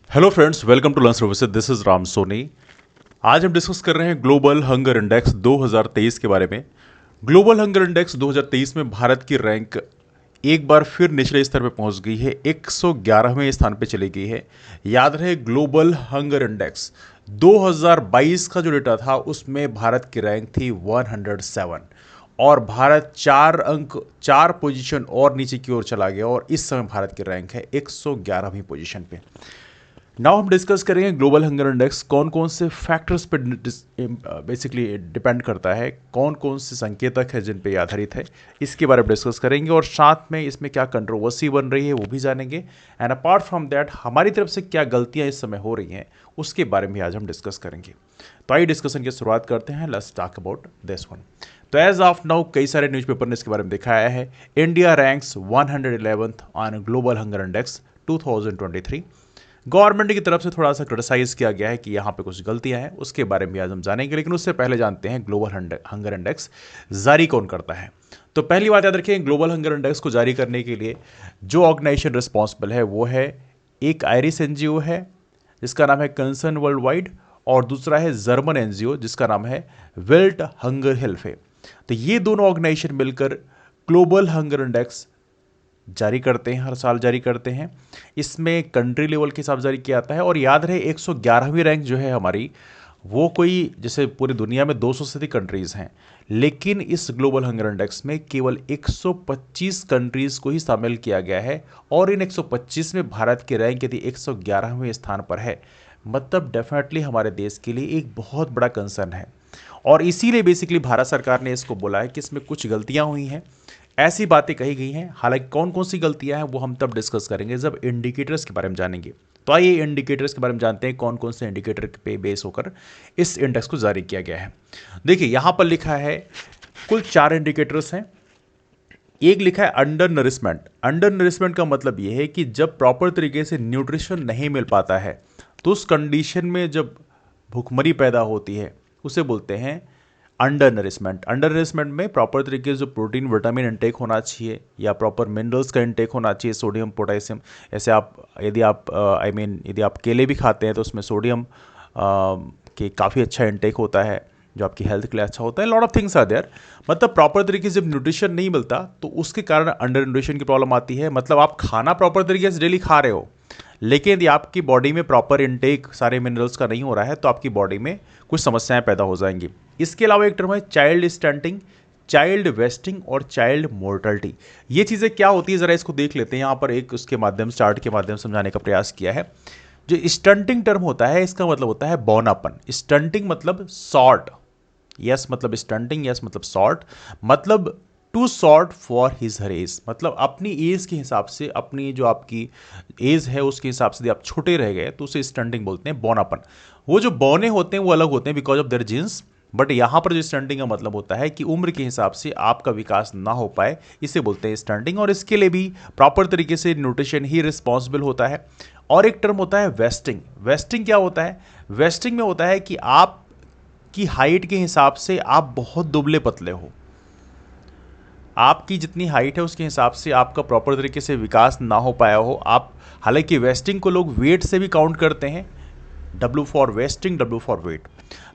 Hello friends, welcome to learn services. This is Ram Soni. आज हम discuss कर रहे हैं ग्लोबल हंगर इंडेक्स 2023 के बारे में। ग्लोबल हंगर इंडेक्स 2023 में भारत की रैंक एक बार फिर निचले स्तर पे पहुंच गई है, 111वें स्थान पे चली गई है। याद रहे, ग्लोबल हंगर इंडेक्स 2022 का जो डेटा था उसमें भारत की रैंक थी 107 और भारत 4 पोजीशन और नीचे की ओर चला गया और इस समय भारत की रैंक है 111वीं पोजीशन पे। नाउ हम डिस्कस करेंगे ग्लोबल हंगर इंडेक्स कौन कौन से फैक्टर्स पे बेसिकली डिपेंड करता है, कौन कौन से संकेतक है जिन पे आधारित है, इसके बारे में डिस्कस करेंगे और साथ में इसमें क्या कंट्रोवर्सी बन रही है वो भी जानेंगे। एंड अपार्ट फ्रॉम दैट हमारी तरफ से क्या गलतियां इस समय हो रही हैं उसके बारे में आज हम डिस्कस करेंगे। तो आइए डिस्कशन की शुरुआत करते हैं। Let's talk about this one. तो एज ऑफ नाउ कई सारे न्यूज़पेपर ने इसके बारे में दिखाया है। India ranks 111th on global hunger index 2023। Government की तरफ से थोड़ा सा क्रिटिसाइज किया गया है कि यहाँ पे कुछ गलतियां हैं, उसके बारे में आज हम जानेंगे। लेकिन उससे पहले जानते हैं ग्लोबल हंगर इंडेक्स जारी कौन करता है। तो पहली बात याद रखें, ग्लोबल हंगर इंडेक्स को जारी करने के लिए जो ऑर्गेनाइजेशन रिस्पॉन्सिबल है वो है एक आयरिश एनजीओ है जिसका नाम है कंसर्न वर्ल्ड वाइड, और दूसरा है जर्मन एनजीओ जिसका नाम है वेल्ट हंगर हेल्फे। तो ये दोनों ऑर्गेनाइजेशन मिलकर ग्लोबल हंगर इंडेक्स जारी करते हैं, हर साल जारी करते हैं। इसमें कंट्री लेवल के हिसाब जारी किया जाता है। और याद रहे 111वीं रैंक जो है हमारी, वो कोई जैसे पूरी दुनिया में 200 से अधिक कंट्रीज़ हैं, लेकिन इस ग्लोबल हंगर इंडेक्स में केवल 125 कंट्रीज़ को ही शामिल किया गया है और इन 125 में भारत की रैंक यदि 111वें स्थान पर है, मतलब डेफिनेटली हमारे देश के लिए एक बहुत बड़ा कंसर्न है। और इसीलिए बेसिकली भारत सरकार ने इसको बोला है कि इसमें कुछ गलतियां हुई हैं, ऐसी बातें कही गई हैं। हालांकि कौन कौन सी गलतियां हैं वो हम तब डिस्कस करेंगे जब इंडिकेटर्स के बारे में जानेंगे। तो आइए इंडिकेटर्स के बारे में जानते हैं, कौन कौन से इंडिकेटर पे बेस होकर इस इंडेक्स को जारी किया गया है। देखिए यहां पर लिखा है कुल 4 इंडिकेटर्स हैं। एक लिखा है अंडर नरिशमेंट। अंडर नरिशमेंट का मतलब यह है कि जब प्रॉपर तरीके से न्यूट्रिशन नहीं मिल पाता है तो उस कंडीशन में जब भूखमरी पैदा होती है उसे बोलते हैं अंडर नरिशमेंट। अंडर नरिशमेंट में प्रॉपर तरीके से जो प्रोटीन विटामिन इंटेक होना चाहिए या प्रॉपर मिनरल्स का इंटेक होना चाहिए, सोडियम पोटेशियम। ऐसे आप यदि आप यदि आप केले भी खाते हैं तो उसमें सोडियम के काफ़ी अच्छा इंटेक होता है जो आपकी हेल्थ के लिए अच्छा होता है। Lot of things are there. मतलब प्रॉपर तरीके से जब न्यूट्रिशन नहीं मिलता तो उसके कारण अंडर न्यूट्रिशन की प्रॉब्लम आती है। मतलब आप खाना प्रॉपर तरीके से डेली खा रहे हो, लेकिन यदि आपकी बॉडी में प्रॉपर इंटेक सारे मिनरल्स का नहीं हो रहा है तो आपकी बॉडी में कुछ समस्याएं पैदा हो जाएंगी। इसके अलावा एक टर्म है चाइल्ड स्टंटिंग, चाइल्ड वेस्टिंग और चाइल्ड मोर्टलिटी। ये चीज़ें क्या होती है ज़रा इसको देख लेते हैं। यहाँ पर एक उसके माध्यम चार्ट के माध्यम से समझाने का प्रयास किया है। जो स्टंटिंग टर्म होता है इसका मतलब होता है बौनापन। स्टंटिंग मतलब शॉर्ट, यस मतलब स्टंटिंग, यस मतलब शॉर्ट, मतलब too short for his her age. मतलब अपनी एज के हिसाब से, अपनी जो आपकी एज है उसके हिसाब से यदि आप छोटे रह गए तो उसे स्टंटिंग बोलते हैं, बौनापन। वो जो बौने होते हैं वो अलग होते हैं because of their genes, but यहाँ पर जो स्टंटिंग का मतलब होता है कि उम्र के हिसाब से आपका विकास ना हो पाए, इसे बोलते हैं स्टंटिंग। और इसके लिए भी प्रॉपर तरीके से न्यूट्रिशन ही रिस्पॉन्सिबल होता है। और एक टर्म होता है वेस्टिंग। वेस्टिंग क्या होता है? वेस्टिंग में होता है कि आप की हाइट के हिसाब से आप बहुत दुबले पतले हो, आपकी जितनी हाइट है उसके हिसाब से आपका प्रॉपर तरीके से विकास ना हो पाया हो आप। हालांकि वेस्टिंग को लोग वेट से भी काउंट करते हैं, W for wasting, W for wait.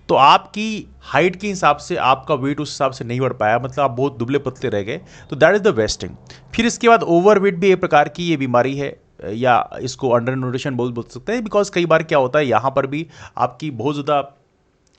तो आपकी हाइट के हिसाब से आपका वेट उस हिसाब से नहीं बढ़ पाया, मतलब आप बहुत दुबले पतले रह गए, तो दैट इज द वेस्टिंग। फिर इसके बाद ओवर वेट भी एक प्रकार की ये बीमारी है, या इसको अंडर न्यूट्रिशन बोल सकते हैं। बिकॉज कई बार क्या होता है यहाँ पर भी आपकी बहुत ज़्यादा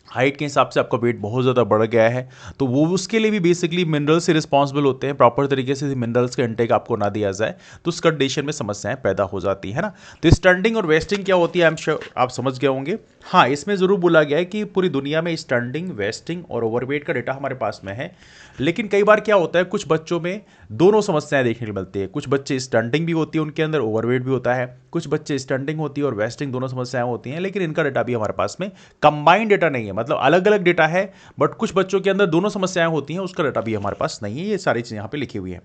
हाइट के हिसाब से आपका वेट बहुत ज़्यादा बढ़ गया है, तो वो उसके लिए भी बेसिकली मिनरल्स से रिस्पॉन्सिबल होते हैं। प्रॉपर तरीके से मिनरल्स का इंटेक आपको ना दिया जाए तो उस कंडीशन में समस्याएं पैदा हो जाती है ना। तो स्टंटिंग और वेस्टिंग क्या होती है, आई एम श्योर आप समझ गए होंगे। हाँ, इसमें ज़रूर बोला गया है कि पूरी दुनिया में स्टंटिंग, वेस्टिंग और ओवरवेट का डेटा हमारे पास में है। लेकिन कई बार क्या होता है, कुछ बच्चों में दोनों समस्याएं देखने को मिलती है। कुछ बच्चे स्टंटिंग भी होती है, उनके अंदर ओवरवेट भी होता है। कुछ बच्चे स्टंटिंग होती है और वेस्टिंग दोनों समस्याएं होती हैं, लेकिन इनका डेटा भी हमारे पास में कंबाइंड डेटा नहीं है, मतलब अलग अलग डेटा है। बट कुछ बच्चों के अंदर दोनों समस्याएं होती हैं, उसका डेटा भी हमारे पास नहीं है। ये सारी चीज़ें यहाँ पे लिखी हुई है।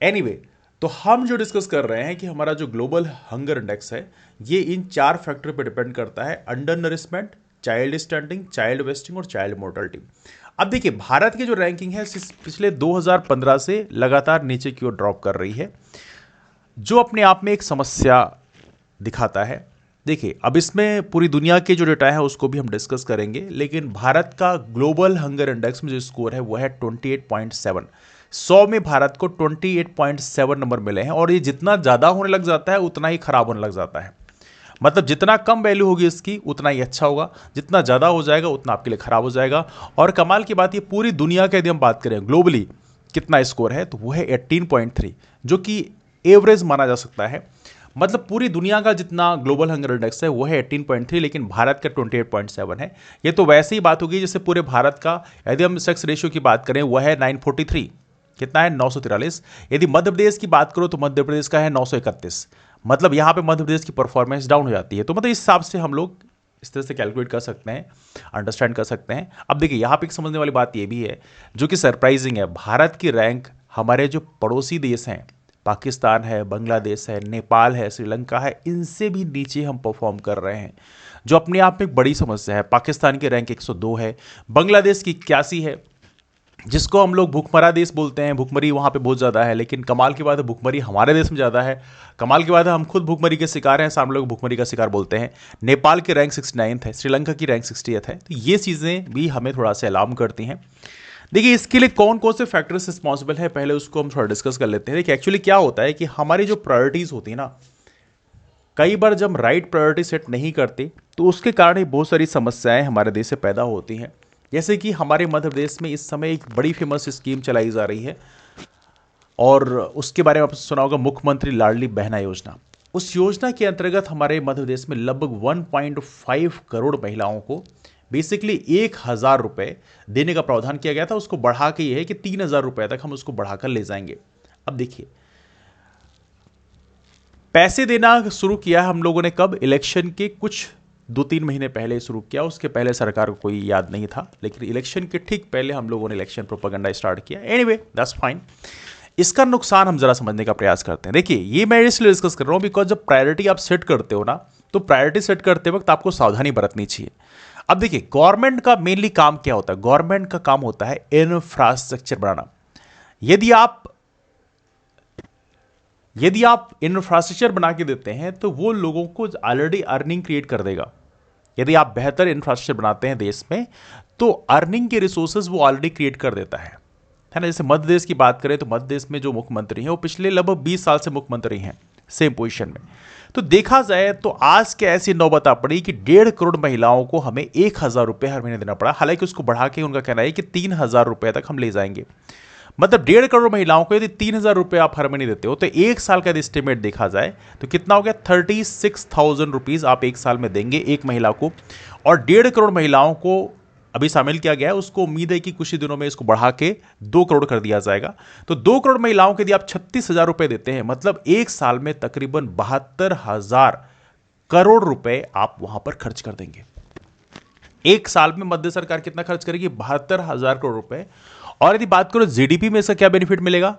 एनीवे, तो हम जो डिस्कस कर रहे हैं कि हमारा जो ग्लोबल हंगर इंडेक्स है ये इन 4 फैक्टर पर डिपेंड करता है: under nourishment, child stunting, child wasting और चाइल्ड मोर्टलिटी। अब देखिए भारत की जो रैंकिंग है पिछले 2015 से लगातार नीचे की ओर ड्रॉप कर रही है, जो अपने आप में एक समस्या दिखाता है। देखिए, अब इसमें पूरी दुनिया के जो डेटा है उसको भी हम डिस्कस करेंगे, लेकिन भारत का ग्लोबल हंगर इंडेक्स में जो स्कोर है वो है 28.7। 100 में भारत को 28.7 नंबर मिले हैं, और ये जितना ज़्यादा होने लग जाता है उतना ही खराब होने लग जाता है। मतलब जितना कम वैल्यू होगी इसकी उतना ही अच्छा होगा, जितना ज़्यादा हो जाएगा उतना आपके लिए खराब हो जाएगा। और कमाल की बात, ये पूरी दुनिया के यदि हम बात करें ग्लोबली कितना स्कोर है तो वो है 18.3, जो कि एवरेज माना जा सकता है। मतलब पूरी दुनिया का जितना ग्लोबल हंगर इंडेक्स है वो है 18.3, लेकिन भारत का 28.7 है। ये तो वैसे ही बात होगी जैसे पूरे भारत का यदि हम सेक्स रेशियो की बात करें वह है 943, कितना है 943। यदि मध्य प्रदेश की बात करो तो मध्य प्रदेश का है 931। मतलब यहाँ पे मध्य प्रदेश की परफॉर्मेंस डाउन हो जाती है। तो मतलब इस हिसाब से हम लोग इस तरह से कैलकुलेट कर सकते हैं, अंडरस्टैंड कर सकते हैं। अब देखिए यहाँ पे एक समझने वाली बात ये भी है जो कि सरप्राइजिंग है, भारत की रैंक हमारे जो पड़ोसी देश हैं, पाकिस्तान है, बांग्लादेश है, नेपाल है, श्रीलंका है, इनसे भी नीचे हम परफॉर्म कर रहे हैं, जो अपने आप में एक बड़ी समस्या है। पाकिस्तान की रैंक 102 है, बांग्लादेश की 81 है, जिसको हम लोग भूखमरा देश बोलते हैं। भूखमरी वहाँ पे बहुत ज़्यादा है, लेकिन कमाल की बात है भूखमरी हमारे देश में ज़्यादा है। कमाल की बात है हम खुद भूखमरी के शिकार हैं, सामने लोग भूखमरी का शिकार बोलते हैं। नेपाल की रैंक 69 है, श्रीलंका की रैंक 60 है। तो ये चीज़ें भी हमें थोड़ा सा अलार्म करती हैं। देखिए इसके लिए कौन कौन से फैक्टर्स रिस्पॉन्सिबल है, पहले उसको हम थोड़ा डिस्कस कर लेते हैं। देखिए एक्चुअली क्या होता है कि हमारी जो प्रायोरिटीज़ होती है ना, कई बार जब राइट प्रायोरिटी सेट नहीं करते तो उसके कारण ही बहुत सारी समस्याएं हमारे देश से पैदा होती हैं। जैसे कि हमारे मध्य प्रदेश में इस समय एक बड़ी फेमस स्कीम चलाई जा रही है, और उसके बारे में आपने सुना होगा, मुख्यमंत्री लाडली बहना योजना। उस योजना के अंतर्गत हमारे मध्य प्रदेश में लगभग 1.5 करोड़ महिलाओं को बेसिकली 1,000 रुपये देने का प्रावधान किया गया था। उसको बढ़ा के ये है कि 3,000 रुपये तक हम उसको बढ़ाकर ले जाएंगे। अब देखिए, पैसे देना शुरू किया हम लोगों ने कब, इलेक्शन के कुछ 2-3 महीने पहले शुरू किया। उसके पहले सरकार को कोई याद नहीं था, लेकिन इलेक्शन के ठीक पहले हम लोगों ने इलेक्शन प्रोपेगेंडा स्टार्ट किया। Anyway that's fine. इसका नुकसान हम जरा समझने का प्रयास करते हैं। देखिए ये मैं इसलिए डिस्कस कर रहा हूं बिकॉज जब प्रायोरिटी आप सेट करते हो ना, तो प्रायोरिटी सेट करते वक्त आपको सावधानी बरतनी चाहिए। अब देखिए गवर्नमेंट का मेनली काम क्या होता है, गवर्नमेंट का काम होता है इंफ्रास्ट्रक्चर बनाना। यदि आप इंफ्रास्ट्रक्चर बना के देते हैं तो वो लोगों को ऑलरेडी अर्निंग क्रिएट कर देगा। यदि आप बेहतर इंफ्रास्ट्रक्चर बनाते हैं देश में तो अर्निंग के रिसोर्सेज वो ऑलरेडी क्रिएट कर देता है ना। जैसे मध्य प्रदेश की बात करें तो मध्य प्रदेश में जो मुख्यमंत्री हैं वो पिछले लगभग 20 साल से मुख्यमंत्री हैं सेम पोजीशन में। तो देखा जाए तो आज के ऐसी नौबत आ पड़ी कि 1.5 करोड़ महिलाओं को हमें 1,000 रुपये हर महीने देना पड़ा। हालांकि उसको बढ़ा के उनका कहना है कि 3,000 रुपये तक हम ले जाएंगे। मतलब 1.5 करोड़ महिलाओं को यदि 3,000 रुपये आप हर महीने देते हो तो एक साल का यदि एस्टिमेट देखा जाए तो कितना हो गया, 36,000 रुपीज़ आप एक साल में देंगे एक महिला को। और 1.5 करोड़ महिलाओं को अभी शामिल किया गया है, उसको उम्मीद है कि कुछ ही दिनों में इसको बढ़ा के 2 करोड़ कर दिया जाएगा। तो 2 करोड़ महिलाओं के यदि आप 36,000 रुपये देते हैं, मतलब एक साल में तकरीबन 72,000 करोड़ रुपए आप वहां पर खर्च कर देंगे। एक साल में मध्य सरकार कितना खर्च करेगी, 72,000 करोड़ रुपए। और यदि बात करो जीडीपी में इसका क्या बेनिफिट मिलेगा,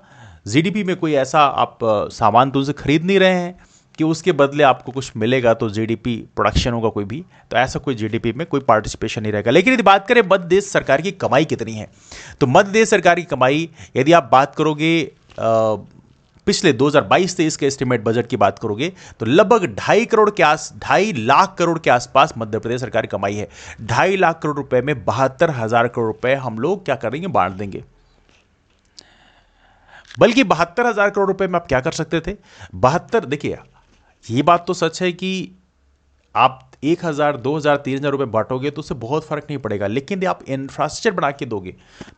जीडीपी में कोई ऐसा आप सामान तो उनसे खरीद नहीं रहे हैं कि उसके बदले आपको कुछ मिलेगा, तो जीडीपी प्रोडक्शन होगा कोई भी, तो ऐसा कोई जीडीपी में कोई पार्टिसिपेशन नहीं रहेगा। लेकिन यदि बात करें मध्य प्रदेश सरकार की कमाई कितनी है, तो मध्य प्रदेश सरकार की कमाई यदि आप बात करोगे पिछले 2022-23 के एस्टिमेट बजट की बात करोगे तो लगभग 2.5 लाख करोड़ के आसपास मध्य प्रदेश सरकार की कमाई है। 2.5 लाख करोड़ रुपए में 72,000 करोड़ रुपए हम लोग क्या करेंगे, बांट देंगे। बल्कि 72,000 करोड़ रुपए में आप क्या कर सकते थे, 72, देखिए ये बात तो सच है कि आप 1,000, 2,000, 3,000 रुपये बांटोगे तो उससे बहुत फर्क नहीं पड़ेगा। लेकिन यदि आप इंफ्रास्ट्रक्चर बना के दोगे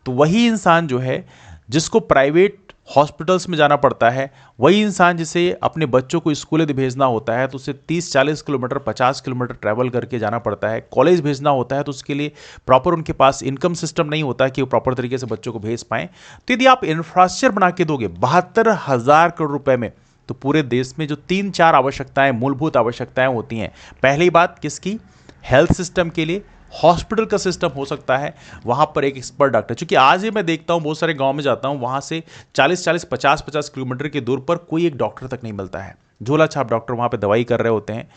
तो वही इंसान जो है जिसको प्राइवेट हॉस्पिटल्स में जाना पड़ता है, वही इंसान जिसे अपने बच्चों को स्कूल यदि भेजना होता है तो उसे 30-40 किलोमीटर 50 किलोमीटर ट्रैवल करके जाना पड़ता है। कॉलेज भेजना होता है तो उसके लिए प्रॉपर उनके पास इनकम सिस्टम नहीं होता है कि वो प्रॉपर तरीके से बच्चों को भेज पाएँ। तो यदि आप इंफ्रास्ट्रक्चर बना के दोगे 72,000 करोड़ रुपए में, तो पूरे देश में जो 3-4 आवश्यकताएं, मूलभूत आवश्यकताएं होती हैं, पहली बात किसकी, हेल्थ सिस्टम के लिए हॉस्पिटल का सिस्टम हो सकता है, वहां पर एक एक्सपर्ट डॉक्टर। क्योंकि आज ही मैं देखता हूं बहुत सारे गांव में जाता हूं, वहां से 40-40, 50-50 किलोमीटर की दूर पर कोई एक डॉक्टर तक नहीं मिलता है। झोला छाप डॉक्टर वहां पे दवाई कर रहे होते हैं,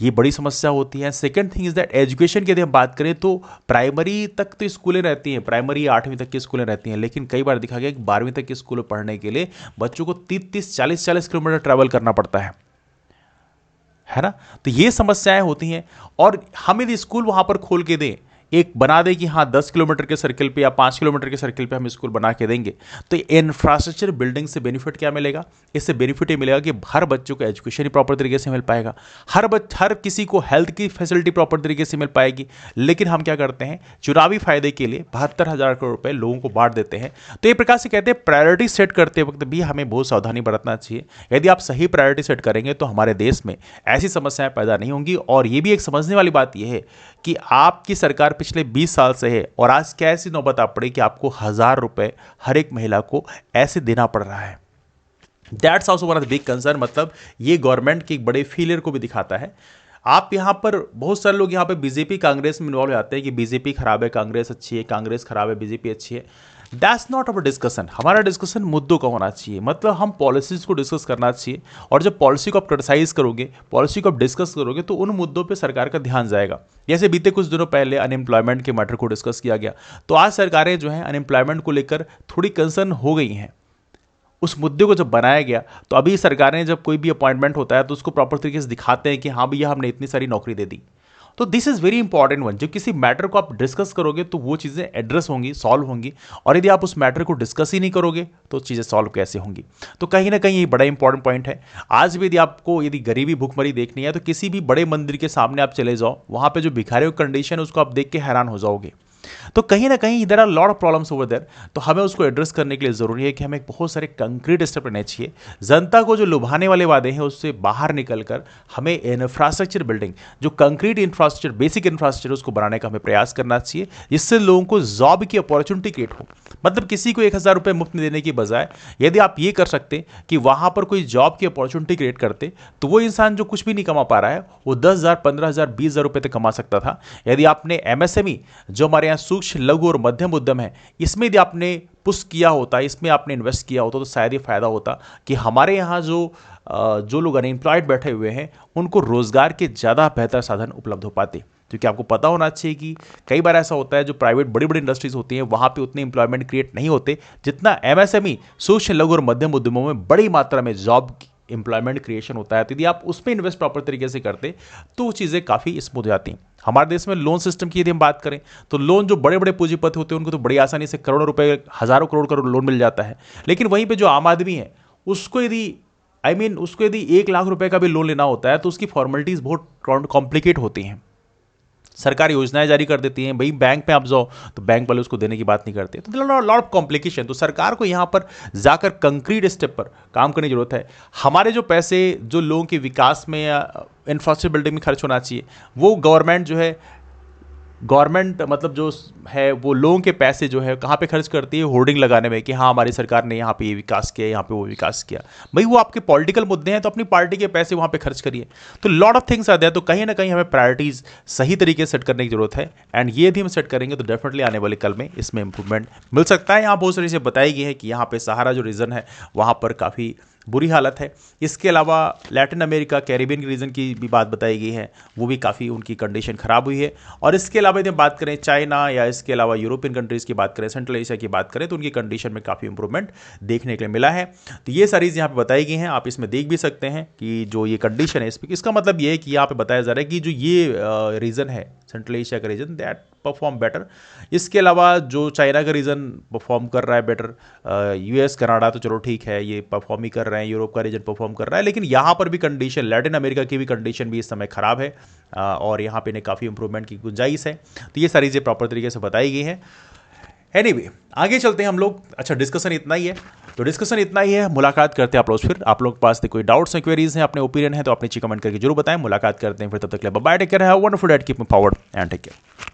ये बड़ी समस्या होती है। Second thing is that education की यदि हम बात करें तो प्राइमरी तक तो स्कूलें रहती हैं, प्राइमरी 8वीं तक की स्कूलें रहती हैं, लेकिन कई बार देखा गया कि 12वीं तक की स्कूल पढ़ने के लिए बच्चों को 30-30, 40-40 किलोमीटर ट्रैवल करना पड़ता है। है ना। तो ये समस्याएं होती हैं, और हम यदि स्कूल वहां पर खोल के दें, एक बना दे कि हाँ 10 किलोमीटर के सर्किल पे या 5 किलोमीटर के सर्किल पे हम स्कूल बना के देंगे, तो इंफ्रास्ट्रक्चर बिल्डिंग से बेनिफिट क्या मिलेगा? इससे बेनिफिट ये मिलेगा कि हर बच्चों को एजुकेशन ही प्रॉपर तरीके से मिल पाएगा, हर किसी को हेल्थ की फैसिलिटी प्रॉपर तरीके से मिल पाएगी। लेकिन हम क्या करते हैं, चुनावी फायदे के लिए 72,000 करोड़ रुपए लोगों को बांट देते हैं। तो ये प्रकार से कहते हैं प्रायोरिटी सेट करते वक्त भी हमें बहुत सावधानी बरतना चाहिए। यदि आप सही प्रायोरिटी सेट करेंगे तो हमारे देश में ऐसी समस्याएं पैदा नहीं होंगी। और ये भी एक समझने वाली बात यह है कि आपकी सरकार पिछले 20 साल से है, और आज क्या ऐसी नौबत आ पड़ी कि आपको 1,000 रुपए हर एक महिला को ऐसे देना पड़ रहा है। That's also one of the big concern. मतलब ये गवर्नमेंट के एक बड़े फेलियर को भी दिखाता है। आप यहां पर बहुत सारे लोग यहां पे बीजेपी कांग्रेस में इन्वॉल्व हो जाते हैं कि बीजेपी खराब है, कांग्रेस अच्छी है, कांग्रेस खराब है, बीजेपी अच्छी है। That's not our discussion. हमारा डिस्कशन मुद्दों का होना चाहिए, मतलब हम पॉलिसीज को डिस्कस करना चाहिए। और जब पॉलिसी को आप क्रिटिसाइज करोगे, पॉलिसी को आप डिस्कस करोगे, तो उन मुद्दों पे सरकार का ध्यान जाएगा। जैसे बीते कुछ दिनों पहले अनएम्प्लॉयमेंट के मैटर को डिस्कस किया गया, तो आज सरकारें जो हैं अनएम्प्लॉयमेंट को लेकर थोड़ी कंसर्न हो गई हैं। उस मुद्दे को जब बनाया गया, तो अभी सरकारें जब कोई भी अपॉइंटमेंट होता है तो उसको प्रॉपर तरीके से दिखाते हैं कि हाँ भैया हमने इतनी सारी नौकरी दे दी। तो this is very important one. जब किसी मैटर को आप डिस्कस करोगे तो वो चीज़ें एड्रेस होंगी, सॉल्व होंगी। और यदि आप उस मैटर को डिस्कस ही नहीं करोगे तो चीज़ें सॉल्व कैसे होंगी? तो कहीं ना कहीं ये बड़ा इंपॉर्टेंट पॉइंट है। आज भी यदि गरीबी भूखमरी देखनी है तो किसी भी बड़े मंदिर के सामने आप चले जाओ, वहां पे जो भिखारियों की कंडीशन है उसको आप देख के हैरान हो जाओगे। तो कहीं ना कहीं there are lot of problems over there. तो हमें उसको एड्रेस करने के लिए जरूरी है कि हमें बहुत सारे कंक्रीट स्टेप लेने चाहिए। जनता को जो लुभाने वाले वादे हैं उससे बाहर निकलकर हमें इंफ्रास्ट्रक्चर बिल्डिंग, जो कंक्रीट इंफ्रास्ट्रक्चर, बेसिक इंफ्रास्ट्रक्चर, उसको बनाने का हमें प्रयास करना चाहिए, जिससे लोगों को जॉब की अपॉर्चुनिटी क्रिएट हो। मतलब किसी को 1,000 रुपये मुफ्त में देने की बजाय यदि आप ये कर सकते कि वहां पर कोई जॉब की अपॉर्चुनिटी क्रिएट करते, तो वो इंसान जो कुछ भी नहीं कमा पा रहा है वो 10,000, 15,000, 20,000 रुपये तक कमा सकता था। यदि आपने एमएसएमई, जो हमारे यहाँ सूक्ष्म, लघु और मध्यम उद्यम है, इसमें यदि आपने पुश किया होता, इसमें आपने इन्वेस्ट किया होता, तो शायद ये फायदा होता कि हमारे यहाँ जो लोग अनएम्प्लॉयड बैठे हुए हैं उनको रोजगार के ज़्यादा बेहतर साधन उपलब्ध हो पाते। क्योंकि आपको पता होना चाहिए कि कई बार ऐसा होता है जो प्राइवेट बड़ी बड़ी इंडस्ट्रीज होती हैं वहाँ पे उतने एम्प्लॉयमेंट क्रिएट नहीं होते जितना एमएसएमई, सूक्ष्म लघु और मध्यम उद्यमों में बड़ी मात्रा में जॉब एम्प्लॉयमेंट क्रिएशन होता है। तो यदि आप उसमें इन्वेस्ट प्रॉपर तरीके से करते तो चीज़ें काफ़ी स्मूथ हो जाती हैं। हमारे देश में लोन सिस्टम की यदि हम बात करें तो लोन जो बड़े बड़े पूंजीपति होते हैं उनको तो बड़ी आसानी से करोड़ों रुपए, हजारों करोड़ का लोन मिल जाता है। लेकिन वहीं पे जो आम आदमी है उसको यदि 1 लाख रुपए का भी लोन लेना होता है तो उसकी फॉर्मेलिटीज बहुत कॉम्प्लिकेट होती हैं। सरकार योजनाएं जारी कर देती हैं, भाई बैंक में आप जाओ तो बैंक वाले उसको देने की बात नहीं करते। तो लॉट ऑफ कॉम्प्लिकेशन। तो सरकार को यहाँ पर जाकर कंक्रीट स्टेप पर काम करने की जरूरत है। हमारे जो पैसे जो लोगों के विकास में या इंफ्रास्ट्रक्चर बिल्डिंग में खर्च होना चाहिए, वो गवर्नमेंट मतलब जो है वो लोगों के पैसे जो है कहाँ पे खर्च करती है, होर्डिंग लगाने में कि हाँ हमारी सरकार ने यहाँ पे ये विकास किया, यहाँ पे वो विकास किया। भाई वो आपके पॉलिटिकल मुद्दे हैं तो अपनी पार्टी के पैसे वहाँ पे खर्च करिए। तो lot of things are there. तो कहीं ना कहीं हमें प्रायोरिटीज सही तरीके से सेट करने की जरूरत है। एंड ये यदि हम सेट करेंगे तो डेफिनेटली आने वाले कल में इसमें इंप्रूवमेंट मिल सकता है। यहाँ बहुत सारी चीज़ें बताई गई है कि यहाँ पे सहारा जो रीजन है वहाँ पर काफ़ी बुरी हालत है। इसके अलावा लैटिन अमेरिका, कैरिबियन के रीजन की भी बात बताई गई है, वो भी काफ़ी उनकी कंडीशन खराब हुई है। और इसके अलावा यदि हम बात करें चाइना या इसके अलावा यूरोपियन कंट्रीज़ की बात करें, सेंट्रल एशिया की बात करें, तो उनकी कंडीशन में काफ़ी इंप्रूवमेंट देखने के लिए मिला है। तो ये सारी यहाँ पे बताई गई हैं। आप इसमें देख भी सकते हैं कि जो ये कंडीशन है इसका मतलब ये है कि यहाँ पे बताया जा रहा है कि जो ये रीजन है सेंट्रल एशिया का रीजन, दैट परफॉर्म बेटर। इसके अलावा जो चाइना का रीजन परफॉर्म कर रहा है बेटर, यूएस, कनाडा तो चलो ठीक है ये परफॉर्म ही कर रहे हैं, यूरोप का रीजन परफॉर्म कर रहा है। लेकिन यहाँ पर भी कंडीशन, लैटिन अमेरिका की भी कंडीशन भी इस समय खराब है और यहाँ पे इन्हें काफ़ी इंप्रूवमेंट की गुंजाइश है। तो ये सारी चीज़ें प्रॉपर तरीके से बताई गई हैं। एनीवे आगे चलते हैं हम लोग। अच्छा, डिस्कशन इतना ही है, तो डिस्कशन इतना ही है। मुलाकात करते हैं आप लोग फिर। आप लोग के पास कोई डाउट्स हैं, क्वेरीज हैं, अपने ओपिनियन है तो आप नीचे कमेंट करके जरूर बताएं। मुलाकात करते हैं फिर, तब तक के लिए bye, take care, have a wonderful day, keep moving forward and take care.